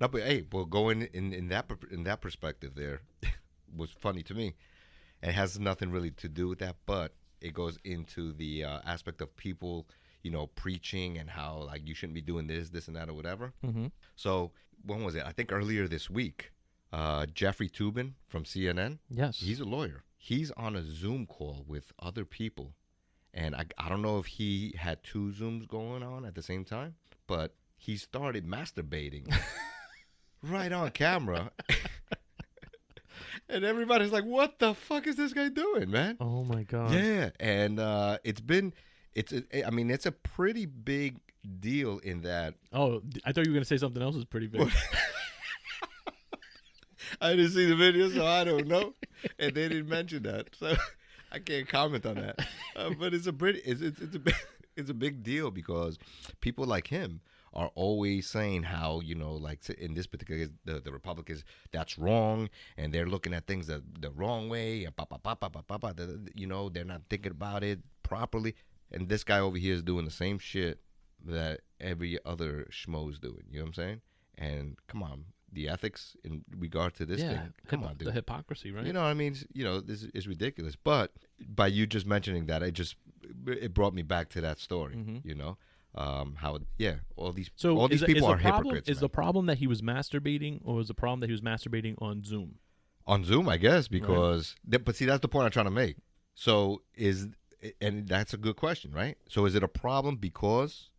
No, but hey, well, going in that perspective, there was funny to me. It has nothing really to do with that, but it goes into the aspect of people, preaching and how like you shouldn't be doing this and that or whatever. Mm-hmm. So when was it? I think earlier this week, Jeffrey Toobin from CNN. Yes, he's a lawyer. He's on a Zoom call with other people, and I don't know if he had two Zooms going on at the same time, but he started masturbating right on camera. And everybody's like, what the fuck is this guy doing, man? Oh, my God. Yeah, and it's a pretty big deal in that. Oh, I thought you were going to say something else was pretty big. I didn't see the video, so I don't know. And they didn't mention that, so I can't comment on that. But it's a big deal because people like him are always saying how, like in this particular case, the Republicans, that's wrong, and they're looking at things the wrong way, and they're not thinking about it properly. And this guy over here is doing the same shit that every other schmo's doing. You know what I'm saying? And come on, the ethics in regard to this thing. Come on, dude. The hypocrisy, right? You know what I mean? This is ridiculous. But by you just mentioning that, it brought me back to that story. Mm-hmm. All these is people are problem, hypocrites. Is the problem that he was masturbating, or is the problem that he was masturbating on Zoom? On Zoom, I guess, because but see, that's the point I'm trying to make. So and that's a good question, right? So is it a problem because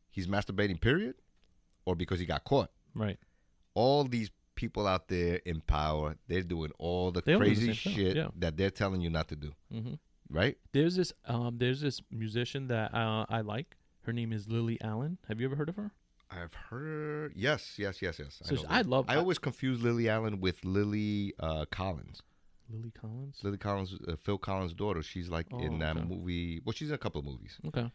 he's masturbating, period, or because he got caught? Right. All these people out there in power, they're doing all the crazy shit that they're telling you not to do. Mm-hmm. Right? There's this musician that I like. Her name is Lily Allen. Have you ever heard of her? I've heard. Yes. So I always confuse Lily Allen with Lily Collins. Lily Collins? Lily Collins, Phil Collins' daughter. She's like in that movie. Well, she's in a couple of movies. Okay.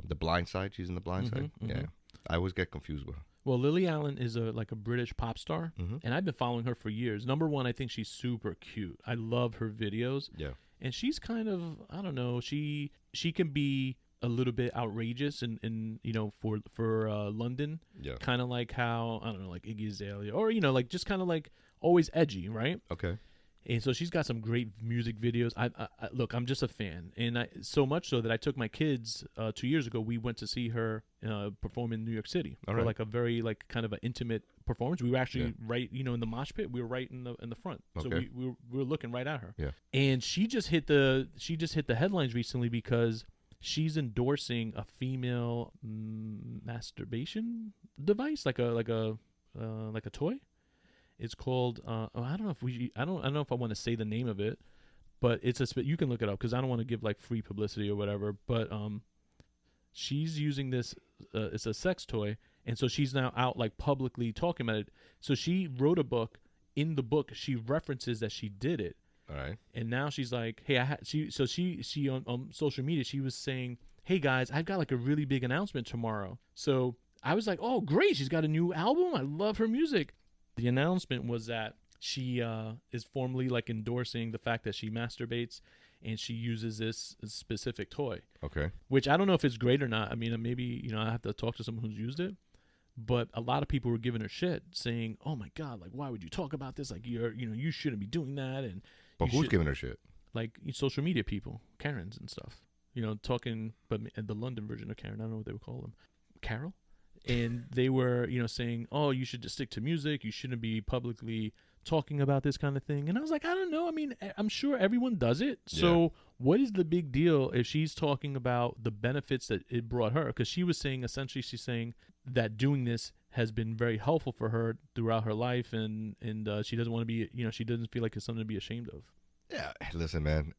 The Blind Side. She's in The Blind Side. Mm-hmm. Yeah. I always get confused with her. Well, Lily Allen is a British pop star, and I've been following her for years. Number one, I think she's super cute. I love her videos. Yeah. And she's kind of, I don't know, she can be a little bit outrageous in for London. Yeah. Kind of like how, I don't know, like Iggy Azalea, or like just kind of like always edgy, right? Okay. And so she's got some great music videos. I look, I'm just a fan, and so much so that I took my kids 2 years ago. We went to see her perform in New York City for like a very like kind of an intimate performance. We were actually right, in the mosh pit. We were right in the front, so we were looking right at her. Yeah. And she just hit the headlines recently because she's endorsing a female masturbation device, like a toy. It's called I don't know if I want to say the name of it, but you can look it up because I don't want to give like free publicity or whatever. But she's using this. It's a sex toy, and so she's now out like publicly talking about it. So she wrote a book. In the book, she references that she did it. All right. And now she's like, hey, she on social media, she was saying, hey guys, I've got like a really big announcement tomorrow. So I was like, oh great, she's got a new album. I love her music. The announcement was that she is formally like endorsing the fact that she masturbates and she uses this specific toy. Okay. Which I don't know if it's great or not. I mean, maybe, I have to talk to someone who's used it. But a lot of people were giving her shit saying, oh my God, like, why would you talk about this? Like, you shouldn't be doing that. And but who's giving her shit? Like social media people, Karens and stuff, talking, but the London version of Karen, I don't know what they would call them. Carol? And they were, saying, oh, you should just stick to music. You shouldn't be publicly talking about this kind of thing. And I was like, I don't know. I mean, I'm sure everyone does it. So what is the big deal if she's talking about the benefits that it brought her? Because she was saying, essentially, she's saying that doing this has been very helpful for her throughout her life. And she doesn't want to be, she doesn't feel like it's something to be ashamed of. Yeah. Listen, man,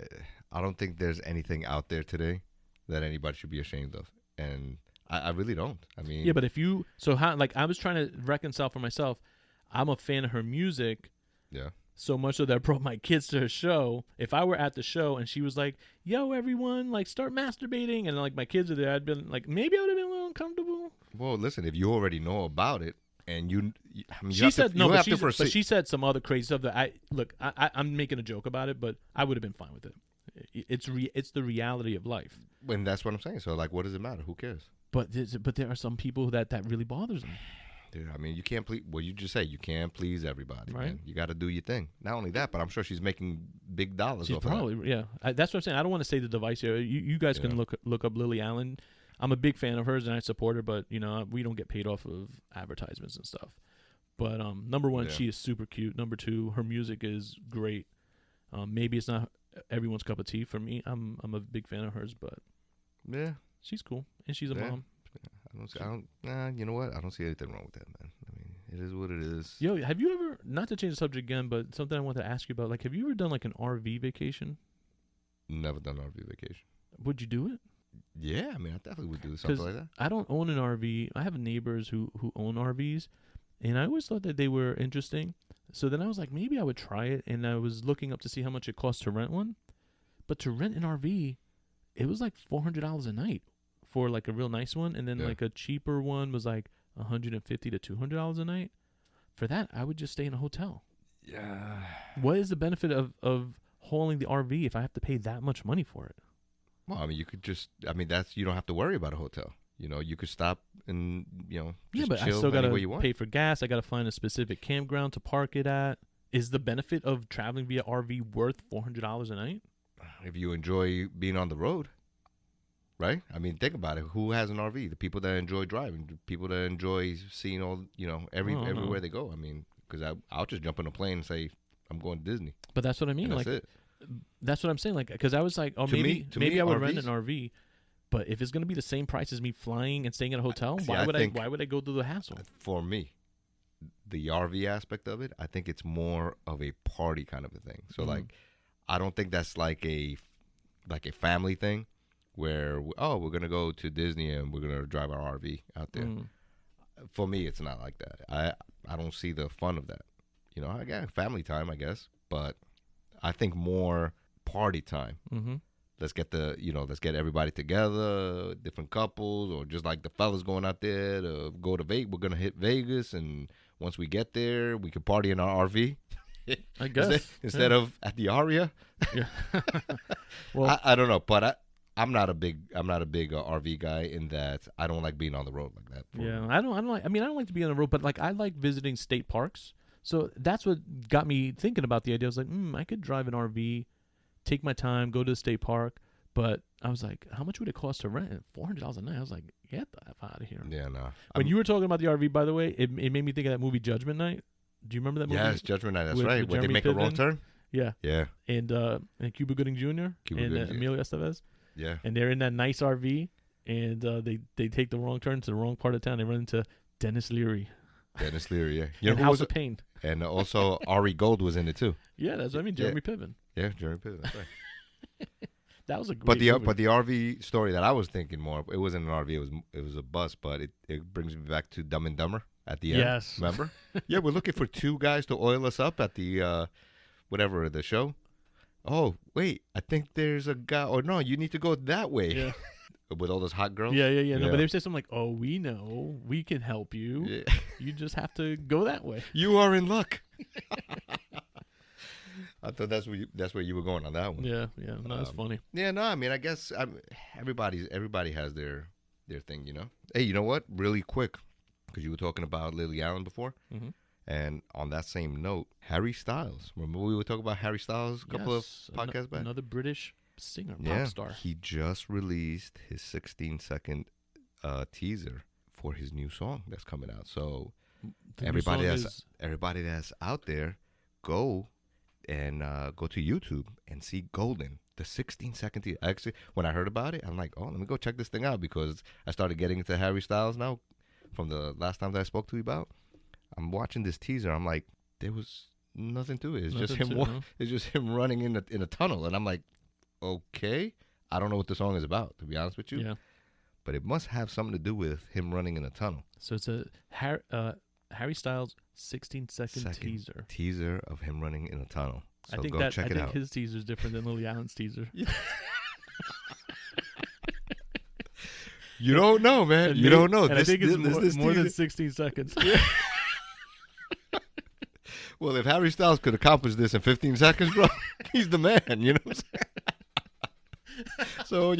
I don't think there's anything out there today that anybody should be ashamed of. And I really don't. I mean, yeah, but I was trying to reconcile for myself. I'm a fan of her music. Yeah. So much so that I brought my kids to her show. If I were at the show and she was like, yo, everyone, like, start masturbating, and like my kids are there, I'd been like, maybe I would have been a little uncomfortable. Well, listen, if you already know about it and but she said some other crazy stuff that I'm making a joke about it, but I would have been fine with it. It's the reality of life. And that's what I'm saying. So, like, what does it matter? Who cares? But there are some people that really bothers them. Dude, I mean, you can't please. Well, you just say you can't please everybody, right? Man. You got to do your thing. Not only that, but I'm sure she's making big dollars. She's probably of that. Yeah. That's what I'm saying. I don't want to say the device here. You guys can look up Lily Allen. I'm a big fan of hers and I support her, but we don't get paid off of advertisements and stuff. But number one, she is super cute. Number two, her music is great. Maybe it's not everyone's cup of tea for me. I'm a big fan of hers, but yeah. She's cool, and she's a mom. You know what? I don't see anything wrong with that, man. I mean, it is what it is. Yo, have you ever, not to change the subject again, but something I want to ask you about, like, have you ever done, like, an RV vacation? Never done an RV vacation. Would you do it? Yeah, I mean, I definitely would do something like that. I don't own an RV. I have neighbors who own RVs, and I always thought that they were interesting. So then I was like, maybe I would try it, and I was looking up to see how much it costs to rent one. But to rent an RV, it was like $400 a night for like a real nice one, and then like a cheaper one was like $150 to $200 a night. For that, I would just stay in a hotel. Yeah. What is the benefit of hauling the RV if I have to pay that much money for it? Well, I mean, you could just, you don't have to worry about a hotel. You could stop and, just but I still got to pay for gas. I got to find a specific campground to park it at. Is the benefit of traveling via RV worth $400 a night? If you enjoy being on the road, right? I mean, think about it. Who has an RV? The people that enjoy driving, the people that enjoy seeing all, everywhere they go. I mean, because I'll just jump on a plane and say, I'm going to Disney. But that's what I mean. That's it. That's what I'm saying. Like, because I was like, oh, maybe I would rent an RV. But if it's going to be the same price as me flying and staying at a hotel, why would I go through the hassle? For me, the RV aspect of it, I think it's more of a party kind of a thing. So like, I don't think that's like a family thing where we're gonna go to Disney and we're gonna drive our RV out there. For me, it's not like that. I don't see the fun of that. I got family time, I guess, but I think more party time. Let's get everybody together, different couples, or just like the fellas going out there to go to Vegas. We're gonna hit Vegas, and once we get there, we can party in our RV. I guess instead of at the Aria. Yeah. Well, I don't know, but I'm not a big RV guy in that I don't like being on the road like that. Yeah, I don't like. I mean, I don't like to be on the road, but like I like visiting state parks. So that's what got me thinking about the idea. I was like, I could drive an RV, take my time, go to the state park. But I was like, how much would it cost to rent? $400 a night. I was like, get the F out of here. Yeah, no. When you were talking about the RV, by the way, it made me think of that movie Judgment Night. Do you remember that movie? Yes, Judgment Night. That's with right. When they Jeremy make a wrong Piven? turn? Yeah. Yeah. And Cuba Gooding Jr. Cuba and Gooding Jr. Emilio Estevez. Yeah. And they're in that nice RV, and they take the wrong turn to the wrong part of town. They run into Dennis Leary. Dennis Leary, yeah. You know and who House was of Pain. And also Ari Gold was in it too. Yeah, that's what I mean. Jeremy Piven. Yeah, Jeremy Piven. That's right. That was a great movie. But the RV story that I was thinking more, it wasn't an RV. It was a bus, but it brings me back to Dumb and Dumber at the end. Yes. Remember? Yeah, we're looking for two guys to oil us up at the whatever the show. Oh wait, I think there's a guy. Or no, you need to go that way. Yeah. With all those hot girls. Yeah. No, but they would say something like, "Oh, we know, we can help you. Yeah. You just have to go that way." You are in luck. I thought that's where you were going on that one. Yeah. No, that's funny. Yeah, no, I mean, I guess everybody has their thing, you know. Hey, you know what? Really quick, because you were talking about Lily Allen before, and on that same note, Harry Styles. Remember we were talking about Harry Styles a couple of podcasts back? Another British singer, pop star. He just released his 16-second teaser for his new song that's coming out. So everybody that's out there, go and go to YouTube and see Golden, the 16-second teaser. Actually, when I heard about it, I'm like, oh, let me go check this thing out, because I started getting into Harry Styles now from the last time that I spoke to you about. I'm watching this teaser. I'm like, there was nothing to it. It's just him. It's just him running in a tunnel, and I'm like, okay, I don't know what the song is about, to be honest with you. Yeah. But it must have something to do with him running in a tunnel. So it's a Harry Styles 16-second teaser. Teaser of him running in a tunnel. So I think go check it out. His teaser is different than Lily Allen's teaser. You don't know, man. You don't know. And I think it's more than 16 seconds. Yeah. Well, if Harry Styles could accomplish this in 15 seconds, bro, he's the man. You know what I'm saying? So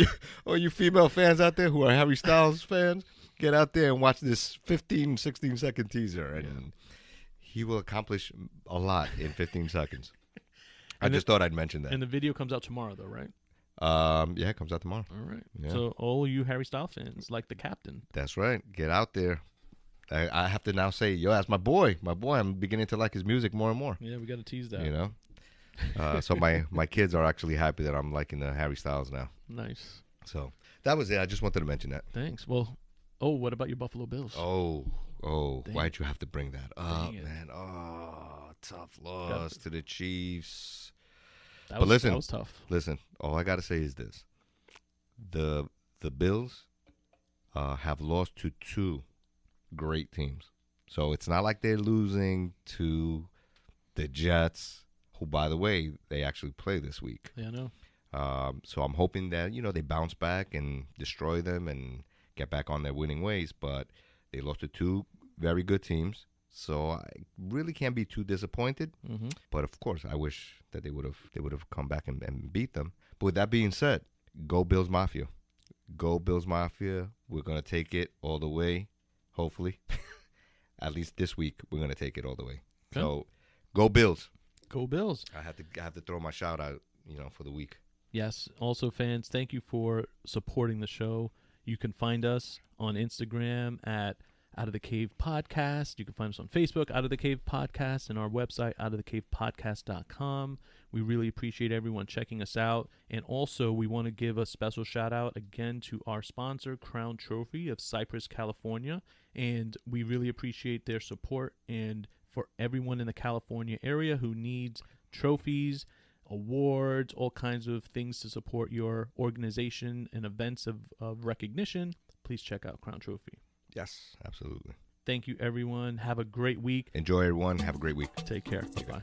all you female fans out there who are Harry Styles fans, get out there and watch this 15, 16-second teaser, and he will accomplish a lot in 15 seconds. I just thought I'd mention that. And the video comes out tomorrow, though, right? Yeah, it comes out tomorrow. All right. Yeah. So all you Harry Styles fans, like the captain. That's right. Get out there. I have to now say, yo, that's my boy. My boy. I'm beginning to like his music more and more. Yeah, we got to tease that. You know? So my kids are actually happy that I'm liking the Harry Styles now. Nice. So that was it. I just wanted to mention that. Thanks. Well, what about your Buffalo Bills? Oh, why'd you have to bring that up, man? Oh, tough loss to the Chiefs. That was tough. Listen, all I got to say is this. The Bills have lost to two great teams. So it's not like they're losing to the Jets, who, by the way, they actually play this week. Yeah, I know. So I'm hoping that, they bounce back and destroy them and get back on their winning ways. But they lost to two very good teams. So I really can't be too disappointed. Mm-hmm. But, of course, I wish that they would have come back and beat them. But with that being said, go Bills Mafia. Go Bills Mafia. We're going to take it all the way, hopefully. At least this week, we're going to take it all the way. Okay. So, go Bills. Go Bills. I have to throw my shout out, for the week. Yes. Also, fans, thank you for supporting the show. You can find us on Instagram at Out of the Cave Podcast. You can find us on Facebook, Out of the Cave Podcast, and our website, outofthecavepodcast.com. We really appreciate everyone checking us out. And also, we want to give a special shout out again to our sponsor, Crown Trophy of Cypress, California. And we really appreciate their support. And for everyone in the California area who needs trophies, awards, all kinds of things to support your organization and events of recognition, please check out Crown Trophy. Yes, absolutely. Thank you, everyone. Have a great week. Enjoy, everyone. Have a great week. Take care. Bye-bye.